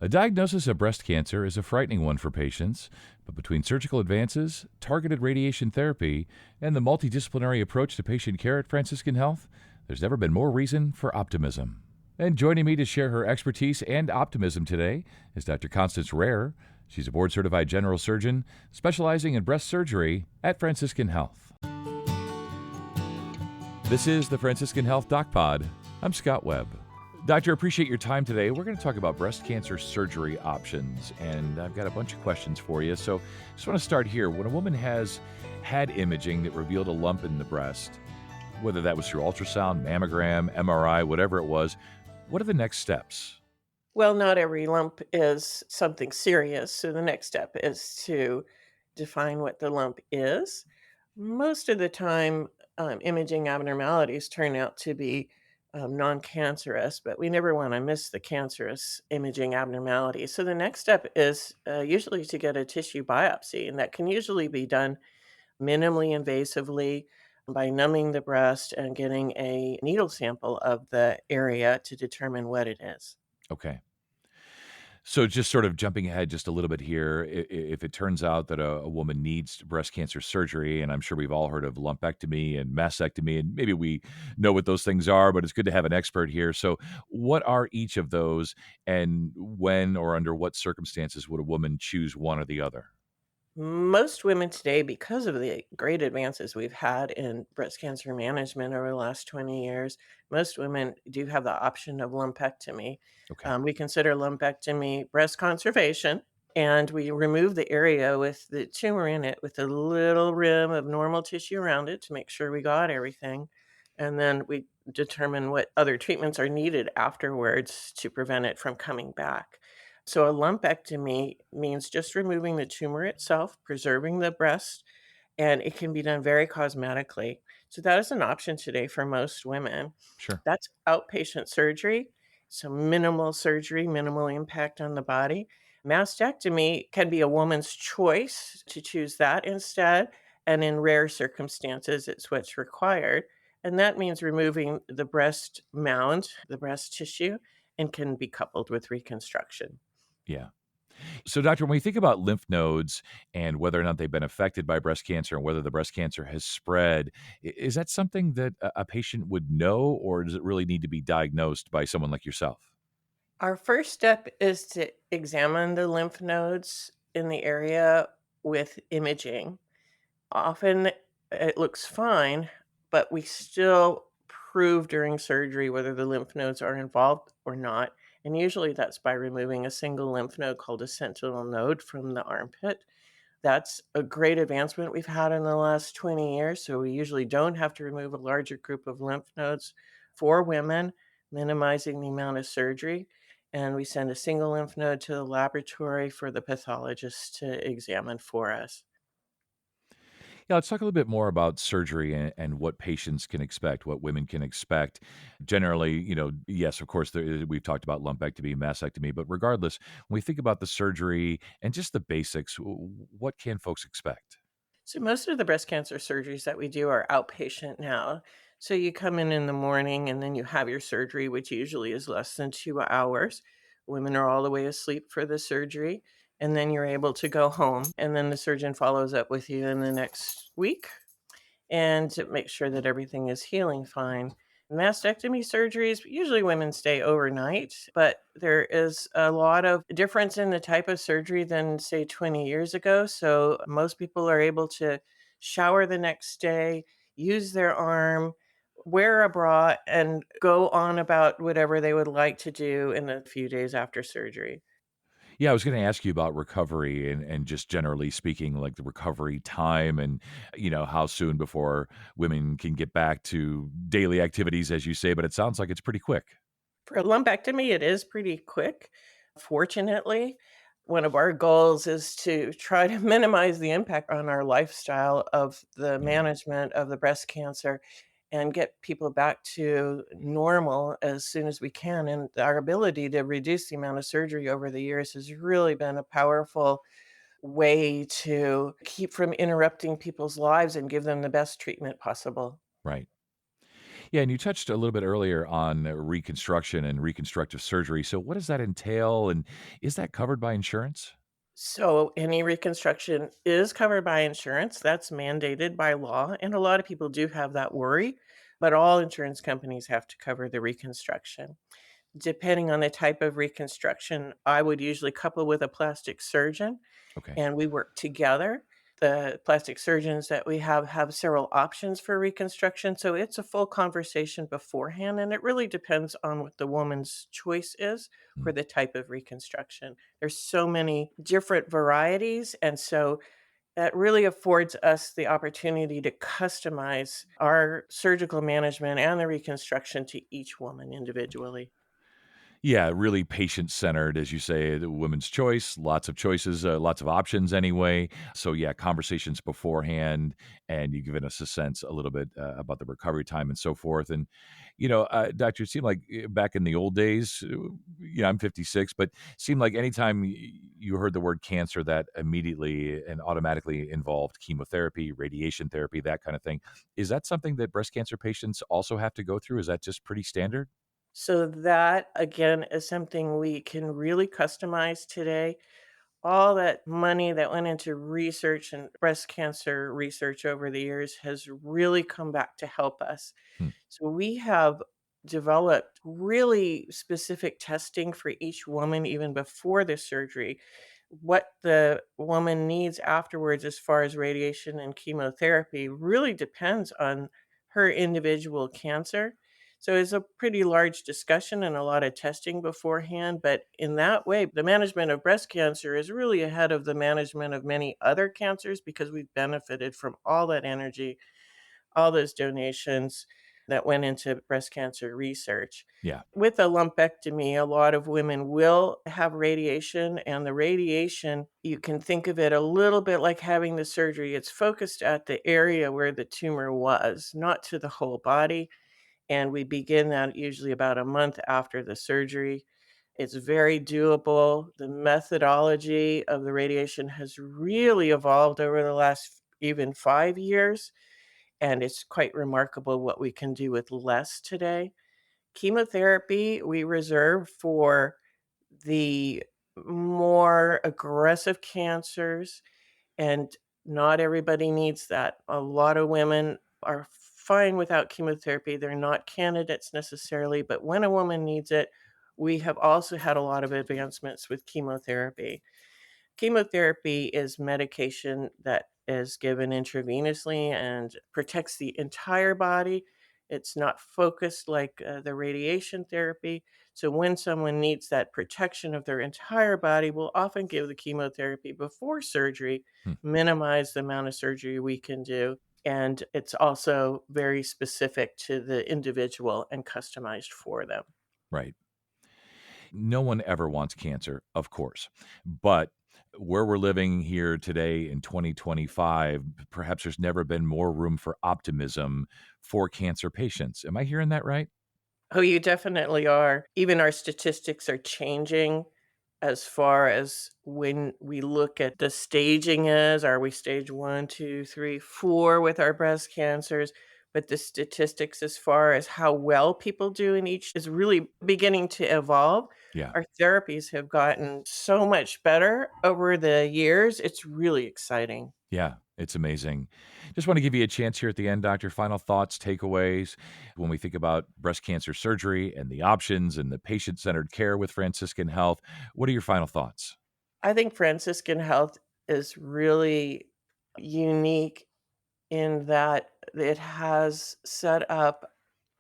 A diagnosis of breast cancer is a frightening one for patients, but between surgical advances, targeted radiation therapy, and the multidisciplinary approach to patient care at Franciscan Health, there's never been more reason for optimism. And joining me to share her expertise and optimism today is Dr. Constanze Rayhrer. She's a board-certified general surgeon specializing in breast surgery at Franciscan Health. This is the Franciscan Health DocPod. I'm Scott Webb. Doctor, appreciate your time today. We're going to talk about breast cancer surgery options, and I've got a bunch of questions for you. So just want to start here. When a woman has had imaging that revealed a lump in the breast, whether that was through ultrasound, mammogram, MRI, whatever it was, what are the next steps? Well, not every lump is something serious, so the next step is to define what the lump is. Most of the time, imaging abnormalities turn out to be non-cancerous, but we never want to miss the cancerous imaging abnormality. So the next step is usually to get a tissue biopsy, and that can usually be done minimally invasively by numbing the breast and getting a needle sample of the area to determine what it is. Okay. So just sort of jumping ahead just a little bit here, if it turns out that a woman needs breast cancer surgery, and I'm sure we've all heard of lumpectomy and mastectomy, and maybe we know what those things are, but it's good to have an expert here. So what are each of those, and when or under what circumstances would a woman choose one or the other? Most women today, because of the great advances we've had in breast cancer management over the last 20 years, most women do have the option of lumpectomy. Okay. We consider lumpectomy breast conservation, and we remove the area with the tumor in it with a little rim of normal tissue around it to make sure we got everything. And then we determine what other treatments are needed afterwards to prevent it from coming back. So a lumpectomy means just removing the tumor itself, preserving the breast, and it can be done very cosmetically. So that is an option today for most women. Sure. That's outpatient surgery, so minimal surgery, minimal impact on the body. Mastectomy can be a woman's choice to choose that instead, and in rare circumstances, it's what's required. And that means removing the breast mound, the breast tissue, and can be coupled with reconstruction. Yeah. So, doctor, when we think about lymph nodes and whether or not they've been affected by breast cancer and whether the breast cancer has spread, is that something that a patient would know, or does it really need to be diagnosed by someone like yourself? Our first step is to examine the lymph nodes in the area with imaging. Often it looks fine, but we still prove during surgery whether the lymph nodes are involved or not. And usually that's by removing a single lymph node called a sentinel node from the armpit. That's a great advancement we've had in the last 20 years. So we usually don't have to remove a larger group of lymph nodes for women, minimizing the amount of surgery. And we send a single lymph node to the laboratory for the pathologist to examine for us. Yeah, let's talk a little bit more about surgery and what patients can expect, what women can expect. Generally, yes, of course, we've talked about lumpectomy, mastectomy, but regardless, when we think about the surgery and just the basics, what can folks expect? So most of the breast cancer surgeries that we do are outpatient now. So you come in the morning and then you have your surgery, which usually is less than 2 hours. Women are all the way asleep for the surgery. And then you're able to go home. And then the surgeon follows up with you in the next week and to make sure that everything is healing fine. Mastectomy surgeries, usually women stay overnight, but there is a lot of difference in the type of surgery than, say, 20 years ago. So most people are able to shower the next day, use their arm, wear a bra, and go on about whatever they would like to do in the few days after surgery. Yeah, I was going to ask you about recovery and just generally speaking, like the recovery time and, how soon before women can get back to daily activities, as you say, but it sounds like it's pretty quick. For a lumpectomy, it is pretty quick, fortunately. One of our goals is to try to minimize the impact on our lifestyle of the Yeah. management of the breast cancer and get people back to normal as soon as we can. And our ability to reduce the amount of surgery over the years has really been a powerful way to keep from interrupting people's lives and give them the best treatment possible. Right. Yeah, and you touched a little bit earlier on reconstruction and reconstructive surgery. So, what does that entail, and is that covered by insurance? So, any reconstruction is covered by insurance. That's mandated by law. And a lot of people do have that worry, but all insurance companies have to cover the reconstruction. Depending on the type of reconstruction, I would usually couple with a plastic surgeon Okay. and we work together. The plastic surgeons that we have several options for reconstruction, so it's a full conversation beforehand, and it really depends on what the woman's choice is Hmm. for the type of reconstruction. There's so many different varieties, and so that really affords us the opportunity to customize our surgical management and the reconstruction to each woman individually. Yeah, really patient centered, as you say, the women's choice, lots of choices, lots of options anyway. So, yeah, conversations beforehand, and you've given us a sense a little bit about the recovery time and so forth. And, Doctor, it seemed like back in the old days, I'm 56, but seemed like anytime you heard the word cancer, that immediately and automatically involved chemotherapy, radiation therapy, that kind of thing. Is that something that breast cancer patients also have to go through? Is that just pretty standard? So that, again, is something we can really customize today. All that money that went into research and breast cancer research over the years has really come back to help us. Hmm. So we have developed really specific testing for each woman even before the surgery. What the woman needs afterwards as far as radiation and chemotherapy really depends on her individual cancer. So it's a pretty large discussion and a lot of testing beforehand. But in that way, the management of breast cancer is really ahead of the management of many other cancers because we've benefited from all that energy, all those donations that went into breast cancer research. Yeah. With a lumpectomy, a lot of women will have radiation, and the radiation, you can think of it a little bit like having the surgery. It's focused at the area where the tumor was, not to the whole body. And we begin that usually about a month after the surgery. It's very doable. The methodology of the radiation has really evolved over the last even 5 years, and it's quite remarkable what we can do with less today. Chemotherapy, we reserve for the more aggressive cancers, and not everybody needs that. A lot of women are fine without chemotherapy. They're not candidates necessarily, but when a woman needs it, we have also had a lot of advancements with chemotherapy. Chemotherapy is medication that is given intravenously and protects the entire body. It's not focused like the radiation therapy. So, when someone needs that protection of their entire body, we'll often give the chemotherapy before surgery, Hmm. minimize the amount of surgery we can do. And it's also very specific to the individual and customized for them. Right. No one ever wants cancer, of course. But where we're living here today in 2025, perhaps there's never been more room for optimism for cancer patients. Am I hearing that right? Oh, you definitely are. Even our statistics are changing as far as when we look at the staging is. Are we stage 1, 2, 3, 4 with our breast cancers? But the statistics as far as how well people do in each is really beginning to evolve. Yeah. Our therapies have gotten so much better over the years. It's really exciting. Yeah. It's amazing. Just want to give you a chance here at the end, Doctor. Final thoughts, takeaways. When we think about breast cancer surgery and the options and the patient centered care with Franciscan Health, what are your final thoughts? I think Franciscan Health is really unique in that it has set up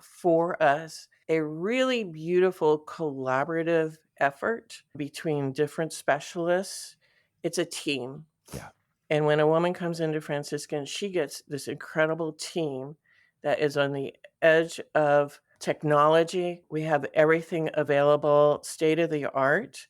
for us a really beautiful collaborative effort between different specialists. It's a team. Yeah. And when a woman comes into Franciscan, she gets this incredible team that is on the edge of technology. We have everything available, state of the art,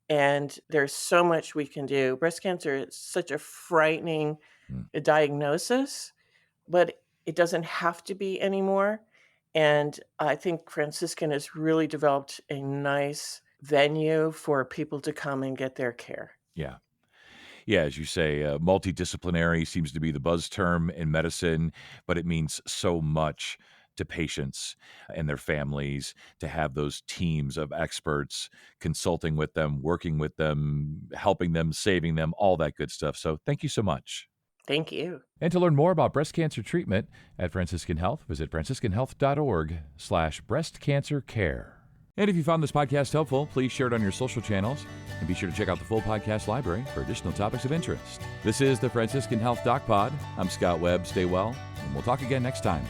and there's so much we can do. Breast cancer is such a frightening Mm. diagnosis, but it doesn't have to be anymore. And I think Franciscan has really developed a nice venue for people to come and get their care. Yeah. Yeah, as you say, multidisciplinary seems to be the buzz term in medicine, but it means so much to patients and their families, to have those teams of experts consulting with them, working with them, helping them, saving them, all that good stuff. So thank you so much. Thank you. And to learn more about breast cancer treatment at Franciscan Health, visit franciscanhealth.org/breast cancer care. And if you found this podcast helpful, please share it on your social channels and be sure to check out the full podcast library for additional topics of interest. This is the Franciscan Health DocPod. I'm Scott Webb. Stay well, and we'll talk again next time.